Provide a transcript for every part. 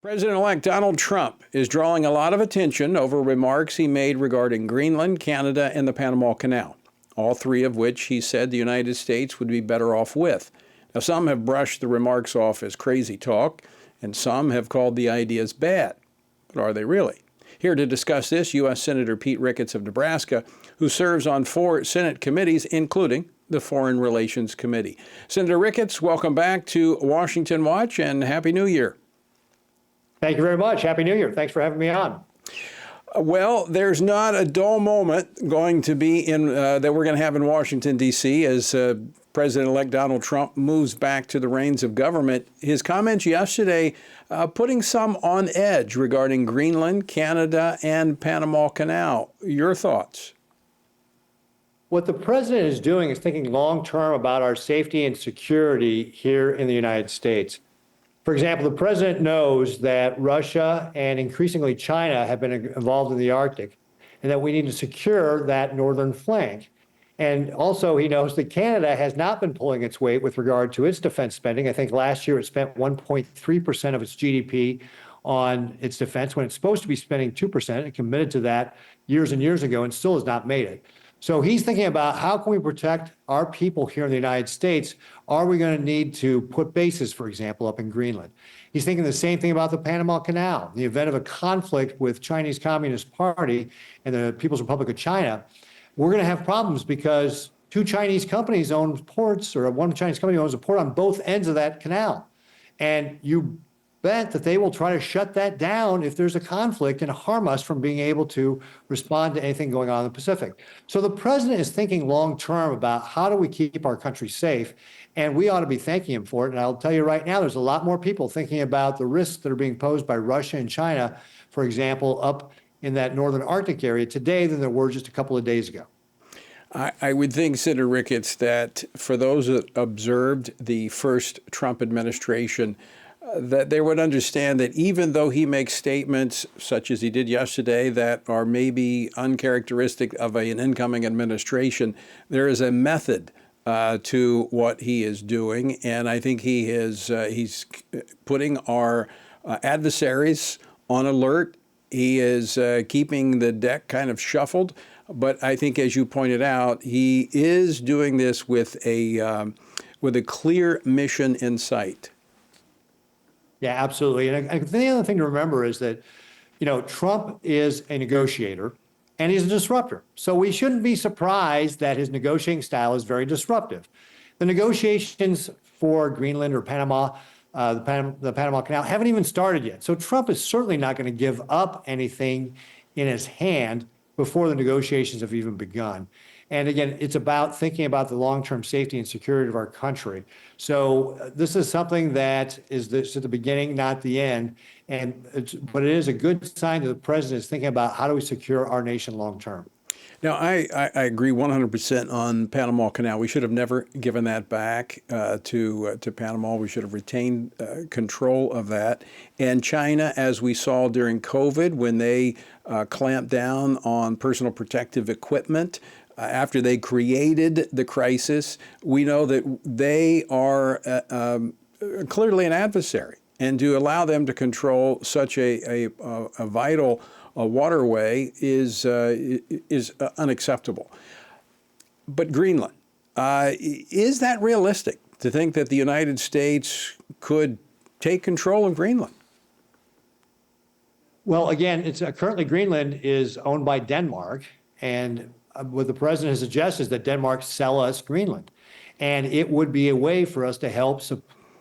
President-elect Donald Trump is drawing a lot of attention over remarks he made regarding Greenland, Canada, and the Panama Canal, all three of which he said the United States would be better off with. Now, some have brushed the remarks off as crazy talk, and some have called the ideas bad. But are they really? Here to discuss this, U.S. Senator Pete Ricketts of Nebraska, who serves on 4 Senate committees, including the Foreign Relations Committee. Senator Ricketts, welcome back to Washington Watch, and Happy New Year. Thank you very much. Happy New Year. Thanks for having me on. Well, there's not a dull moment going to be in that we're going to have in Washington, D.C. as President-elect Donald Trump moves back to the reins of government. His comments yesterday putting some on edge regarding Greenland, Canada, and Panama Canal. Your thoughts? What the president is doing is thinking long-term about our safety and security here in the United States. For example, the president knows that Russia and increasingly China have been involved in the Arctic, and that we need to secure that northern flank. And also he knows that Canada has not been pulling its weight with regard to its defense spending. I think last year it spent 1.3% of its GDP on its defense when it's supposed to be spending 2%. It committed to that years and years ago and still has not made it. So he's thinking about how can we protect our people here in the United States? Are we going to need to put bases, for example, up in Greenland? He's thinking the same thing about the Panama Canal. In the event of a conflict with Chinese Communist Party and the People's Republic of China, we're going to have problems because 2 Chinese companies own ports, or one Chinese company owns a port on both ends of that canal. And you bet that they will try to shut that down if there's a conflict and harm us from being able to respond to anything going on in the Pacific. So the president is thinking long-term about how do we keep our country safe, and we ought to be thanking him for it. And I'll tell you right now, there's a lot more people thinking about the risks that are being posed by Russia and China, for example, up in that northern Arctic area today than there were just a couple of days ago. I would think, Senator Ricketts, that for those that observed the first Trump administration, that they would understand that even though he makes statements such as he did yesterday that are maybe uncharacteristic of an incoming administration, there is a method to what he is doing, and I think he's putting our adversaries on alert. He is keeping the deck kind of shuffled, but I think, as you pointed out, he is doing this with a clear mission in sight. Yeah, absolutely. And I think the other thing to remember is that, Trump is a negotiator and he's a disruptor. So we shouldn't be surprised that his negotiating style is very disruptive. The negotiations for Greenland or Panama, the Panama Canal, haven't even started yet. So Trump is certainly not going to give up anything in his hand before the negotiations have even begun. And again, it's about thinking about the long-term safety and security of our country. So this is something that is at the beginning, not the end. But it is a good sign that the president is thinking about how do we secure our nation long-term. Now, I agree 100% on Panama Canal. We should have never given that back to Panama. We should have retained control of that. And China, as we saw during COVID, when they clamped down on personal protective equipment, after they created the crisis, we know that they are clearly an adversary. And to allow them to control such a vital waterway is unacceptable. But Greenland, is that realistic to think that the United States could take control of Greenland? Well, again, it's currently Greenland is owned by Denmark, and what the president has suggested is that Denmark sell us Greenland. And it would be a way for us to help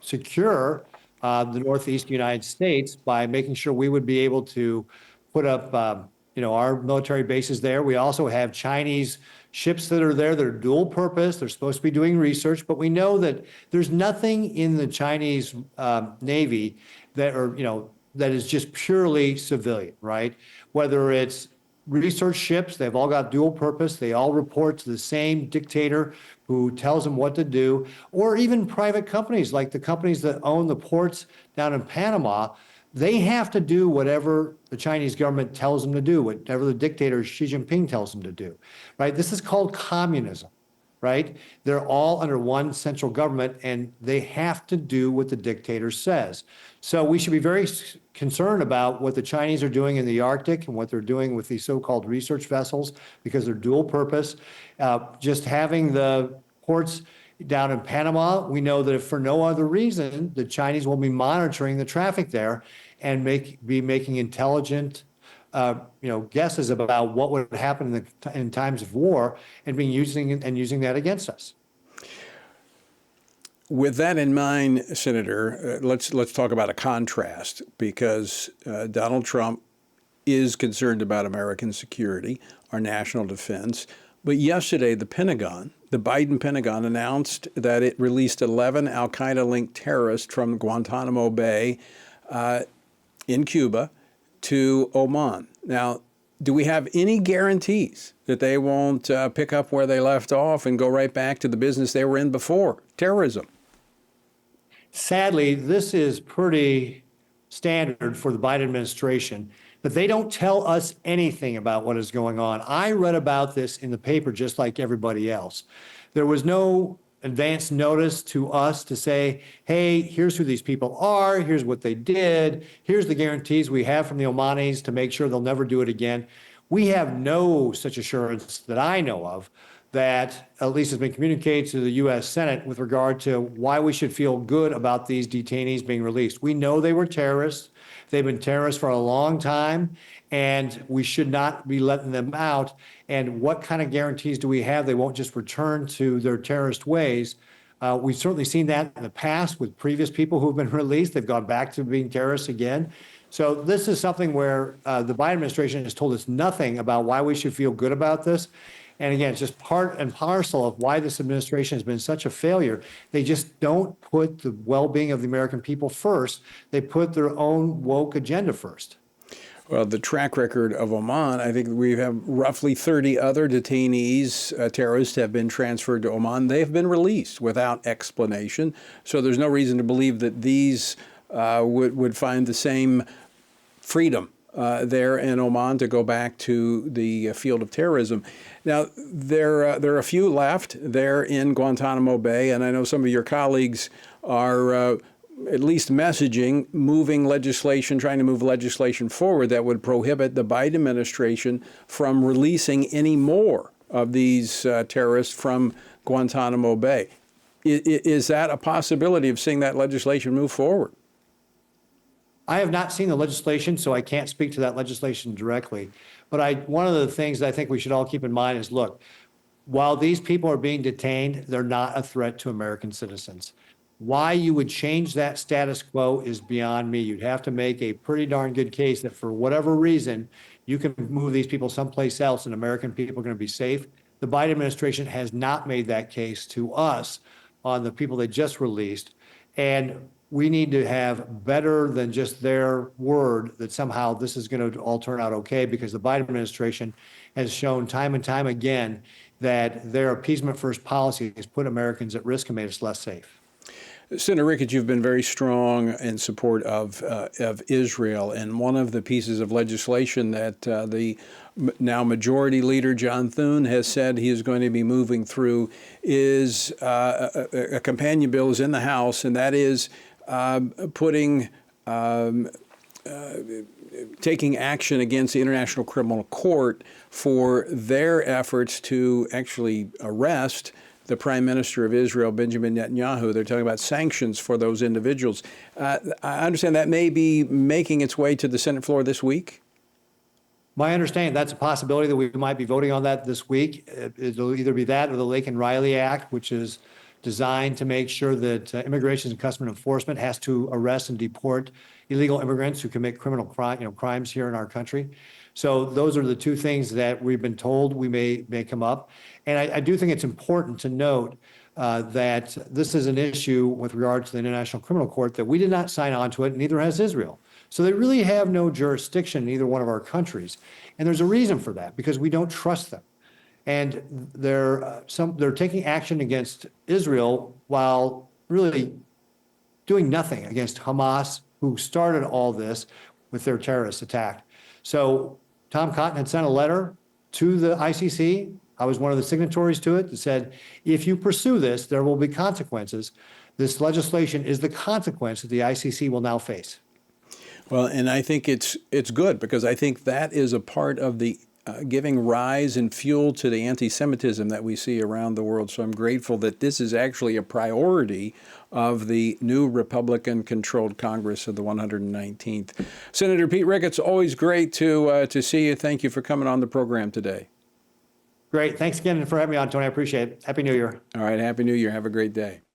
secure the Northeast United States by making sure we would be able to put up our military bases there. We also have Chinese ships that are there that are dual purpose. They're supposed to be doing research, but we know that there's nothing in the Chinese Navy that is just purely civilian, right? Whether it's research ships, they've all got dual purpose. They all report to the same dictator who tells them what to do, or even private companies like the companies that own the ports down in Panama. They have to do whatever the Chinese government tells them to do, whatever the dictator Xi Jinping tells them to do, right? This is called communism, right? They're all under one central government and they have to do what the dictator says. So we should be very concerned about what the Chinese are doing in the Arctic and what they're doing with these so-called research vessels because they're dual purpose. Just having the ports down in Panama, we know that if for no other reason, the Chinese will be monitoring the traffic there and be making intelligent guesses about what would happen in times of war and using that against us. With that in mind, Senator, let's talk about a contrast, because Donald Trump is concerned about American security, our national defense. But yesterday, the Biden Pentagon announced that it released 11 al-Qaeda-linked terrorists from Guantanamo Bay in Cuba to Oman. Now, do we have any guarantees that they won't pick up where they left off and go right back to the business they were in before, terrorism? Sadly, this is pretty standard for the Biden administration, that they don't tell us anything about what is going on. I read about this in the paper just like everybody else. There was no advance notice to us to say, hey, here's who these people are, here's what they did, here's the guarantees we have from the Omanis to make sure they'll never do it again. We have no such assurance that I know of that at least has been communicated to the U.S. Senate with regard to why we should feel good about these detainees being released. We know they were terrorists. They've been terrorists for a long time, and we should not be letting them out. And what kind of guarantees do we have they won't just return to their terrorist ways? We've certainly seen that in the past with previous people who have been released. They've gone back to being terrorists again. So this is something where the Biden administration has told us nothing about why we should feel good about this. And again, it's just part and parcel of why this administration has been such a failure. They just don't put the well-being of the American people first. They put their own woke agenda first. Well, the track record of Oman, I think we have roughly 30 other detainees, terrorists, have been transferred to Oman. They've been released without explanation. So there's no reason to believe that these would find the same freedom there in Oman to go back to the field of terrorism. Now, there are a few left there in Guantanamo Bay, and I know some of your colleagues are at least messaging, trying to move legislation forward that would prohibit the Biden administration from releasing any more of these terrorists from Guantanamo Bay. Is that a possibility of seeing that legislation move forward? I have not seen the legislation, so I can't speak to that legislation directly. But one of the things that I think we should all keep in mind is, look, while these people are being detained, they're not a threat to American citizens. Why you would change that status quo is beyond me. You'd have to make a pretty darn good case that for whatever reason, you can move these people someplace else and American people are going to be safe. The Biden administration has not made that case to us on the people they just released. And we need to have better than just their word that somehow this is going to all turn out okay, because the Biden administration has shown time and time again that their appeasement first policy has put Americans at risk and made us less safe. Senator Ricketts, you've been very strong in support of Israel, and one of the pieces of legislation that the now Majority Leader John Thune has said he is going to be moving through is a companion bill is in the House, and that is taking action against the International Criminal Court for their efforts to actually arrest the Prime Minister of Israel, Benjamin Netanyahu. They're talking about sanctions for those individuals. I understand that may be making its way to the Senate floor this week. My understanding, that's a possibility that we might be voting on that this week. It'll either be that or the Lake and Riley Act, which is designed to make sure that Immigration and Customs Enforcement has to arrest and deport illegal immigrants who commit crimes here in our country. So those are the two things that we've been told we may come up. And I do think it's important to note that this is an issue with regard to the International Criminal Court that we did not sign on to it, neither has Israel. So they really have no jurisdiction in either one of our countries. And there's a reason for that, because we don't trust them. And they're taking action against Israel while really doing nothing against Hamas, who started all this with their terrorist attack. So Tom Cotton had sent a letter to the ICC. I was one of the signatories to it that said, if you pursue this, there will be consequences. This legislation is the consequence that the ICC will now face. Well, and I think it's good because I think that is a part of the giving rise and fuel to the anti-Semitism that we see around the world. So I'm grateful that this is actually a priority of the new Republican-controlled Congress of the 119th. Senator Pete Ricketts, always great to see you. Thank you for coming on the program today. Great. Thanks again for having me on, Tony. I appreciate it. Happy New Year. All right, Happy New Year. Have a great day.